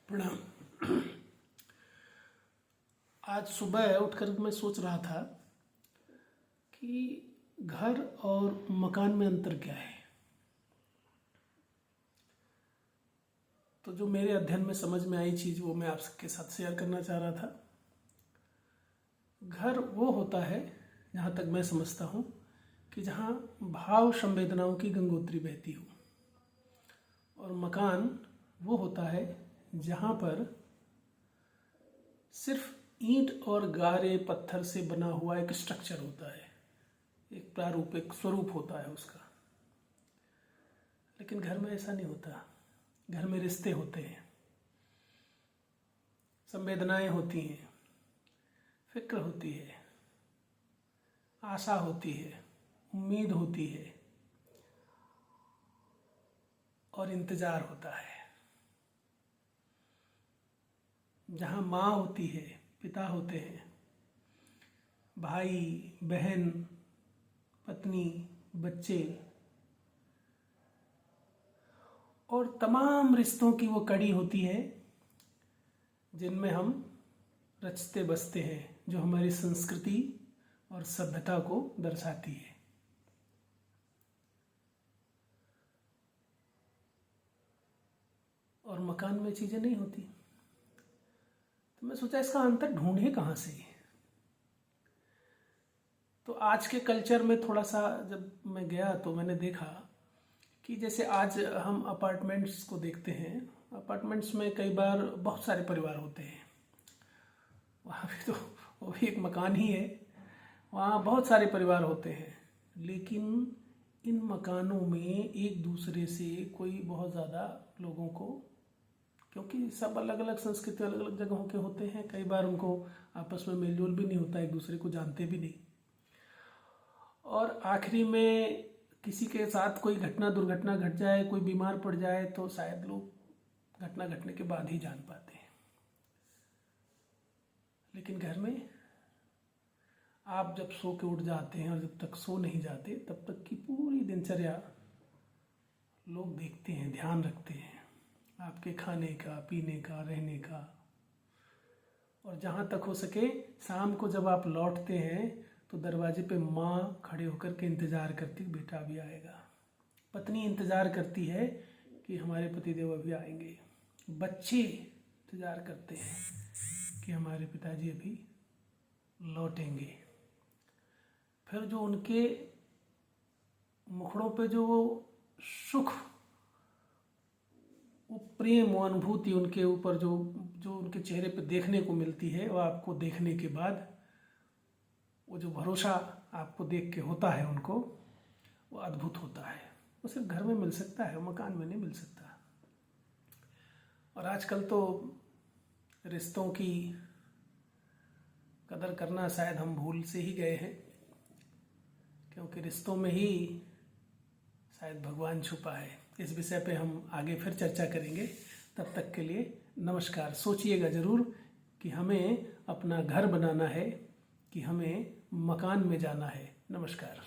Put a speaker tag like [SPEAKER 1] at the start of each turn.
[SPEAKER 1] प्रणाम। आज सुबह उठकर मैं सोच रहा था कि घर और मकान में अंतर क्या है। तो जो मेरे अध्ययन में समझ में आई चीज़ वो मैं आपके साथ शेयर करना चाह रहा था। घर वो होता है, जहाँ तक मैं समझता हूँ, कि जहाँ भाव संवेदनाओं की गंगोत्री बहती हो, और मकान वो होता है जहाँ पर सिर्फ ईंट और गारे पत्थर से बना हुआ एक स्ट्रक्चर होता है, एक प्रारूप, एक स्वरूप होता है उसका। लेकिन घर में ऐसा नहीं होता। घर में रिश्ते होते हैं, संवेदनाएं होती हैं, फिक्र होती है, आशा होती है, उम्मीद होती है और इंतज़ार होता है। जहाँ माँ होती है, पिता होते हैं, भाई बहन, पत्नी, बच्चे और तमाम रिश्तों की वो कड़ी होती है जिनमें हम रचते बसते हैं, जो हमारी संस्कृति और सभ्यता को दर्शाती है। और मकान में चीज़ें नहीं होती। तो मैं सोचा इसका अंतर ढूंढे कहाँ से। तो आज के कल्चर में थोड़ा सा जब मैं गया तो मैंने देखा कि जैसे आज हम अपार्टमेंट्स को देखते हैं। अपार्टमेंट्स में कई बार बहुत सारे परिवार होते हैं। वहाँ भी तो वो भी एक मकान ही है, वहाँ बहुत सारे परिवार होते हैं। लेकिन इन मकानों में एक दूसरे से कोई बहुत ज़्यादा लोगों को, क्योंकि सब अलग अलग संस्कृति, अलग अलग जगहों के होते हैं, कई बार उनको आपस में मेलजोल भी नहीं होता, एक दूसरे को जानते भी नहीं। और आखिरी में किसी के साथ कोई दुर्घटना घट जाए, कोई बीमार पड़ जाए, तो शायद लोग घटना घटने के बाद ही जान पाते हैं। लेकिन घर में आप जब सो के उठ जाते हैं और जब तक सो नहीं जाते तब तक की पूरी दिनचर्या लोग देखते हैं, ध्यान रखते हैं, आपके खाने का, पीने का, रहने का। और जहाँ तक हो सके शाम को जब आप लौटते हैं तो दरवाजे पे माँ खड़े होकर के इंतज़ार करती, बेटा अभी आएगा। पत्नी इंतज़ार करती है कि हमारे पतिदेव अभी आएंगे। बच्चे इंतज़ार करते हैं कि हमारे पिताजी अभी लौटेंगे। फिर जो उनके मुखड़ों पे जो सुख, वो प्रेम, वो अनुभूति उनके ऊपर जो उनके चेहरे पे देखने को मिलती है, वो आपको देखने के बाद वो जो भरोसा आपको देख के होता है उनको, वो अद्भुत होता है। वो सिर्फ घर में मिल सकता है, मकान में नहीं मिल सकता। और आजकल तो रिश्तों की कदर करना शायद हम भूल से ही गए हैं, क्योंकि रिश्तों में ही शायद भगवान छुपा है। इस विषय पे हम आगे फिर चर्चा करेंगे। तब तक के लिए नमस्कार। सोचिएगा ज़रूर कि हमें अपना घर बनाना है कि हमें मकान में जाना है। नमस्कार।